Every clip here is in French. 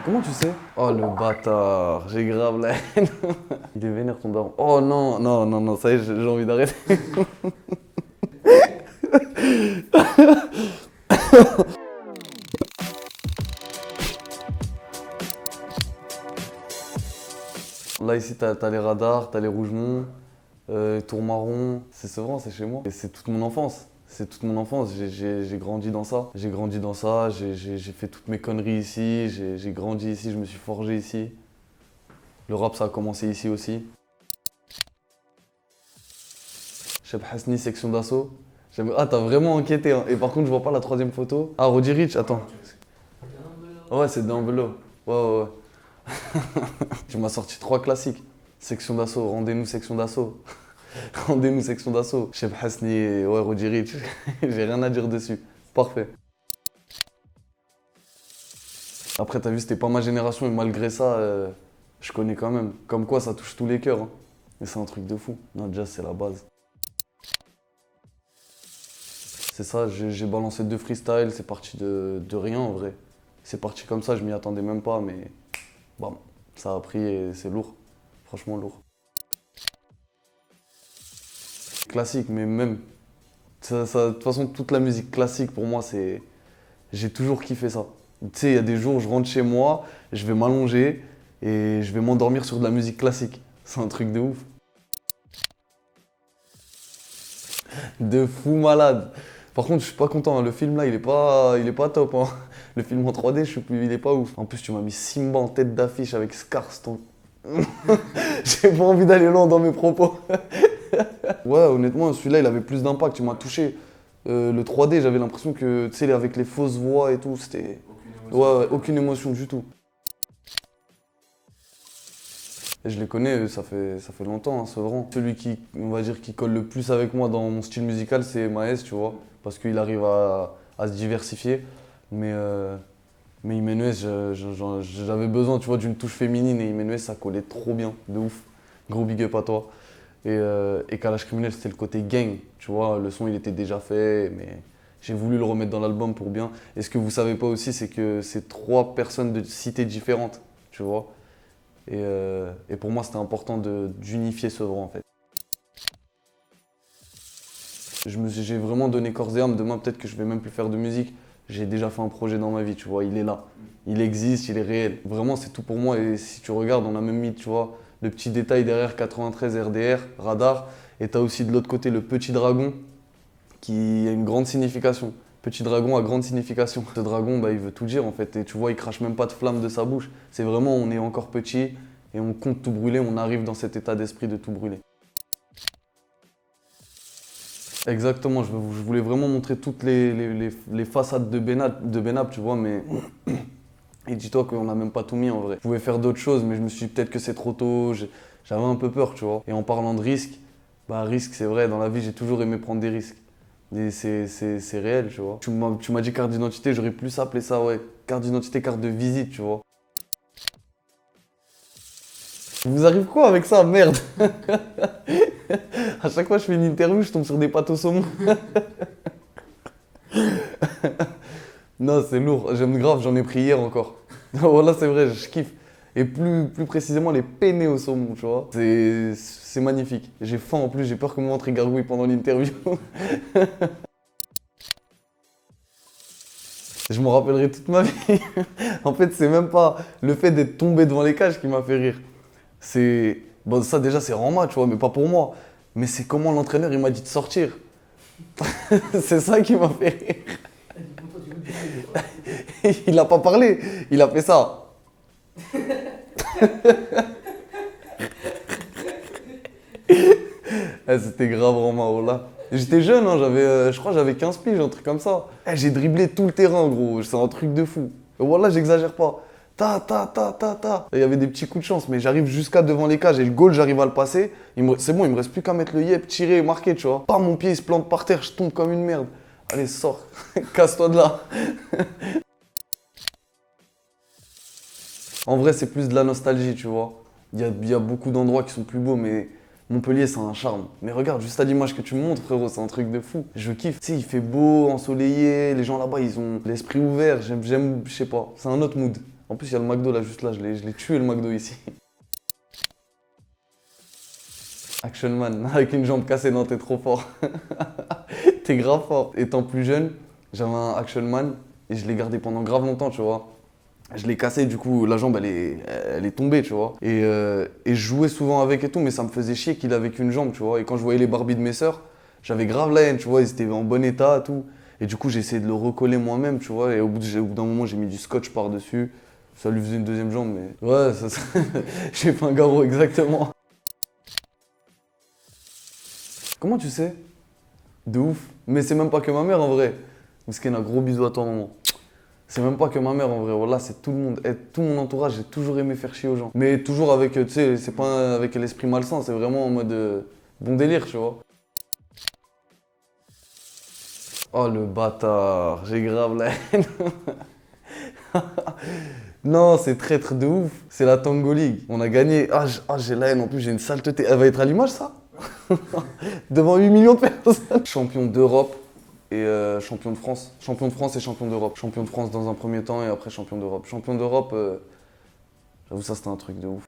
Comment tu sais? Oh le bâtard, j'ai grave la haine. Il est vénère ton daron. Oh non, non, non, non, ça y est, j'ai envie d'arrêter. Là ici t'as les radars, t'as les Rougemont, Tourmaron, c'est Sevran, c'est chez moi. Et c'est toute mon enfance. C'est toute mon enfance, j'ai grandi dans ça. J'ai grandi dans ça, j'ai fait toutes mes conneries ici, j'ai grandi ici, je me suis forgé ici. Le rap ça a commencé ici aussi. Cheb Hasni, section d'assaut. Ah, t'as vraiment enquêté, hein. Et par contre, je vois pas la troisième photo. Ah, Roddy Rich, attends. Ouais, c'est Dumbledore. Ouais, ouais, ouais. Tu m'as sorti trois classiques. Section d'assaut, rendez-nous section d'assaut. Rendez-nous section d'assaut. Cheb Hasni et ouais, Roddy Rich. J'ai rien à dire dessus. Parfait. Après, t'as vu, c'était pas ma génération et malgré ça, je connais quand même. Comme quoi, ça touche tous les cœurs, hein. Et c'est un truc de fou. Non, jazz, c'est la base. C'est ça, j'ai balancé deux freestyles, c'est parti de rien en vrai. C'est parti comme ça, je m'y attendais même pas, mais bon, ça a pris et c'est lourd. Franchement lourd. Classique, mais même. De toute façon, toute la musique classique pour moi, c'est. J'ai toujours kiffé ça. Tu sais, il y a des jours, je rentre chez moi, je vais m'allonger et je vais m'endormir sur de la musique classique. C'est un truc de ouf. De fou malade. Par contre, je suis pas content, hein. Le film là, il est pas top, hein. Le film en 3D, je suis plus, il est pas ouf. En plus, tu m'as mis Simba en tête d'affiche avec Scars. J'ai pas envie d'aller loin dans mes propos. Ouais, honnêtement, celui-là, il avait plus d'impact, il m'a touché. Le 3D, j'avais l'impression que, tu sais, avec les fausses voix et tout, c'était. Ouais, ouais, aucune émotion du tout. Et je les connais, ça fait longtemps, hein, Sevran. Celui qui, on va dire, qui colle le plus avec moi dans mon style musical, c'est Maes, tu vois, parce qu'il arrive à se diversifier. Mais, euh, mais Imenuez, j'avais besoin, tu vois, d'une touche féminine et Imenuez, ça collait trop bien, de ouf. Gros big up à toi. Et Kalash Criminel, c'était le côté gang, tu vois, le son, il était déjà fait, mais j'ai voulu le remettre dans l'album pour bien. Et ce que vous savez pas aussi, c'est que c'est trois personnes de cités différentes, tu vois. Et pour moi, c'était important d'unifier ce vrai en fait. J'ai vraiment donné corps et âme. Demain, peut-être que je vais même plus faire de musique. J'ai déjà fait un projet dans ma vie, tu vois. Il est là. Il existe, il est réel. Vraiment, c'est tout pour moi. Et si tu regardes, on a même mis, tu vois, le petit détail derrière 93 RDR, radar. Et tu as aussi de l'autre côté le petit dragon qui a une grande signification. Petit dragon a grande signification. Ce dragon, bah, il veut tout dire en fait. Et tu vois, il crache même pas de flamme de sa bouche. C'est vraiment, on est encore petit et on compte tout brûler. On arrive dans cet état d'esprit de tout brûler. Exactement, je voulais vraiment montrer toutes les façades de Benab, tu vois, mais. Et dis-toi qu'on n'a même pas tout mis en vrai. Je pouvais faire d'autres choses, mais je me suis dit peut-être que c'est trop tôt. J'avais un peu peur, tu vois. Et en parlant de risque, bah risque, c'est vrai, dans la vie, j'ai toujours aimé prendre des risques. Et c'est réel, tu vois. Tu m'as dit carte d'identité, j'aurais plus appelé ça, ouais. Carte d'identité, carte de visite, tu vois. Il vous arrive quoi avec ça, merde? À chaque fois que je fais une interview, je tombe sur des pâtes au saumon. Non, c'est lourd. J'aime grave, j'en ai pris hier encore. Voilà, c'est vrai, je kiffe. Et plus précisément, les penne au saumon, tu vois. C'est magnifique. J'ai faim en plus, j'ai peur que mon ventre gargouille pendant l'interview. Je m'en rappellerai toute ma vie. En fait, c'est même pas le fait d'être tombé devant les cages qui m'a fait rire. C'est. Bon, ça déjà, c'est Rama, tu vois, mais pas pour moi. Mais c'est comment l'entraîneur, il m'a dit de sortir. C'est ça qui m'a fait rire. Il n'a pas parlé, il a fait ça. Eh, c'était grave Rama, là. J'étais jeune, hein, je crois que j'avais 15 piges, un truc comme ça. Eh, j'ai dribblé tout le terrain, gros. C'est un truc de fou. Voilà, j'exagère pas. Ta. Il y avait des petits coups de chance, mais j'arrive jusqu'à devant les cages et le goal, j'arrive à le passer. C'est bon, il me reste plus qu'à mettre le yep, tirer et marquer, tu vois. Pas mon pied, il se plante par terre, je tombe comme une merde. Allez, sors, casse-toi de là. En vrai, c'est plus de la nostalgie, tu vois. Il y a beaucoup d'endroits qui sont plus beaux, mais Montpellier, c'est un charme. Mais regarde, juste à l'image que tu me montres, frérot, c'est un truc de fou. Je kiffe. Tu sais, il fait beau, ensoleillé, les gens là-bas, ils ont l'esprit ouvert. Je sais pas, c'est un autre mood. En plus, il y a le McDo là, juste là, je l'ai tué le McDo ici. Action Man, avec une jambe cassée, non, t'es trop fort. T'es grave fort. Étant plus jeune, j'avais un Action Man et je l'ai gardé pendant grave longtemps, tu vois. Je l'ai cassé, du coup, la jambe, elle est tombée, tu vois. Et je jouais souvent avec et tout, mais ça me faisait chier qu'il avait qu'une jambe, tu vois. Et quand je voyais les Barbies de mes sœurs, j'avais grave la haine, tu vois. Ils étaient en bon état, tout. Et du coup, j'ai essayé de le recoller moi-même, tu vois. Et au bout d'un moment, j'ai mis du scotch par-dessus. Ça lui faisait une deuxième jambe, mais... Ouais, j'ai fait un garrot, exactement. Comment tu sais? De ouf. Mais c'est même pas que ma mère, en vrai. Miskin, un gros bisou à toi, maman. C'est même pas que ma mère en vrai, voilà, c'est tout le monde. Et tout mon entourage, j'ai toujours aimé faire chier aux gens. Mais toujours avec, tu sais, c'est pas avec l'esprit malsain, c'est vraiment en mode bon délire, tu vois. Oh le bâtard, j'ai grave la haine. Non, c'est traître de ouf. C'est la Tango League. On a gagné. J'ai la haine, en plus j'ai une saleté. Elle va être à l'image ça? Devant 8 millions de personnes. Champion d'Europe. Et champion de France. Champion de France et champion d'Europe. Champion de France dans un premier temps et après champion d'Europe. Champion d'Europe, j'avoue ça c'était un truc de ouf.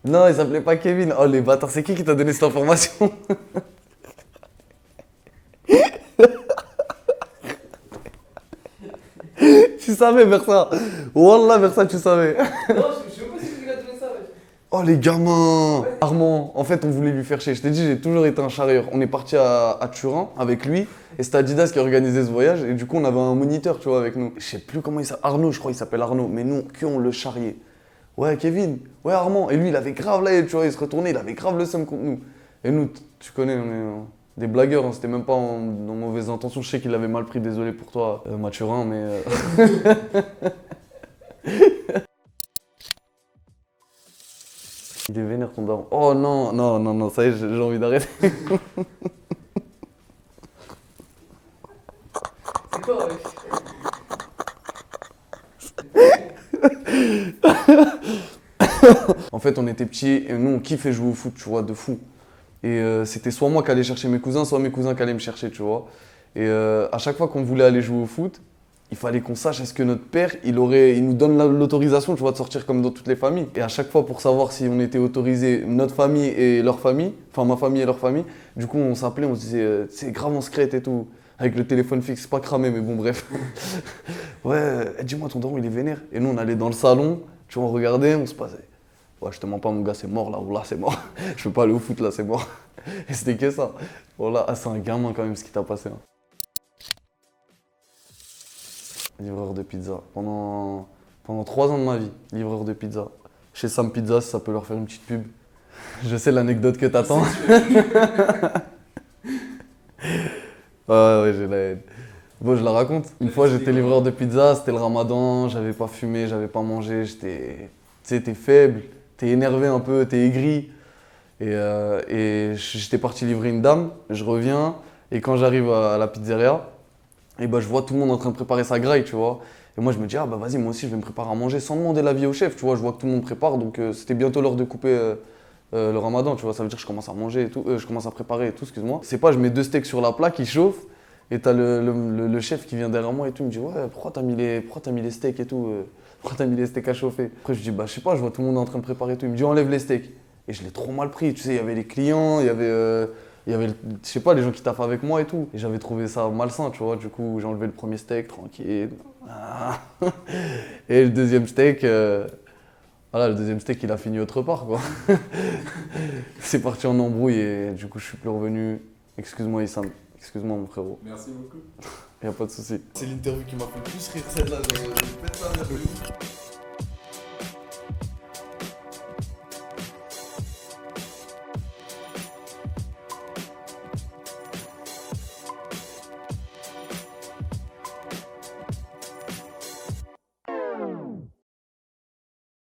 Non, il s'appelait pas Kevin. Oh les bâtards, c'est qui t'a donné cette information? Tu savais vers ça. Wallah vers ça tu savais. Non, je sais pas si tu lui as donné ça, ouais. Oh les gamins. Armand, en fait on voulait lui faire chier. Je t'ai dit, j'ai toujours été un charrieur. On est parti à Turin avec lui et c'était Adidas qui a organisé ce voyage et du coup on avait un moniteur, tu vois, avec nous. Je sais plus comment il s'appelle, Arnaud, je crois il s'appelle Arnaud, mais nous, on le charriait. Ouais Kevin, ouais Armand. Et lui il avait grave la haine, tu vois, il se retournait, il avait grave le seum contre nous. Et nous, tu connais, on est des blagueurs, hein, c'était même pas en mauvaise intention. Je sais qu'il avait mal pris, désolé pour toi, Mathurin, mais... Il est vénère ton daron. Oh non, non, non, non, ça y est, j'ai envie d'arrêter. C'est quoi, mec? En fait, on était petits et nous, on kiffait jouer au foot, tu vois, de fou. Et c'était soit moi qui allais chercher mes cousins, soit mes cousins qui allaient me chercher, tu vois. Et à chaque fois qu'on voulait aller jouer au foot, il fallait qu'on sache est-ce que notre père, il nous donne l'autorisation, tu vois, de sortir comme dans toutes les familles. Et à chaque fois, pour savoir si on était autorisé, notre famille et leur famille, enfin ma famille et leur famille, du coup, on s'appelait, on se disait, c'est grave en secret et tout. Avec le téléphone fixe, pas cramé, mais bon, bref. Ouais, dis-moi, ton daron, il est vénère. Et nous, on allait dans le salon, tu vois, on regardait, on se passait. Ouais, je te mens pas, mon gars, c'est mort là, ou là, c'est mort. Je peux pas aller au foot là, c'est mort. Et c'était que ça. Voilà, c'est un gamin quand même ce qui t'a passé. Hein. Livreur de pizza. Pendant 3 ans de ma vie, livreur de pizza. Chez Sam Pizza, si ça peut leur faire une petite pub. Je sais l'anecdote que t'attends. Ouais, j'ai la haine. Bon, je la raconte. Une fois, j'étais livreur de pizza, c'était le ramadan, j'avais pas fumé, j'avais pas mangé, j'étais... Tu sais, t'es faible, t'es énervé un peu, t'es aigri. Et j'étais parti livrer une dame, je reviens, et quand j'arrive à la pizzeria, et bah, je vois tout le monde en train de préparer sa graille, tu vois. Et moi, je me dis, ah bah vas-y, moi aussi, je vais me préparer à manger sans demander l'avis au chef, tu vois. Je vois que tout le monde prépare, donc c'était bientôt l'heure de couper le ramadan, tu vois. Ça veut dire que je commence à manger et tout, je commence à préparer et tout, excuse-moi. C'est pas, je mets 2 steaks sur la plaque, ils chauffent, et t'as le chef qui vient derrière moi et tout, il me dit, ouais, pourquoi t'as mis les steaks et tout pourquoi t'as mis les steaks à chauffer? Après, je dis, bah je sais pas, je vois tout le monde en train de préparer et tout. Il me dit, enlève les steaks. Et je l'ai trop mal pris, tu sais, il y avait les clients, il y avait je sais pas, les gens qui taffent avec moi et tout. Et j'avais trouvé ça malsain, tu vois. Du coup, j'ai enlevé le premier steak, tranquille. Ah. Et le deuxième steak, voilà, le deuxième steak, il a fini autre part, quoi. C'est parti en embrouille et du coup, je suis plus revenu. Excuse-moi, Issam. Excuse-moi, mon frérot. Merci beaucoup. Y a pas de souci. C'est l'interview qui m'a fait le plus rire, celle-là. Je pète la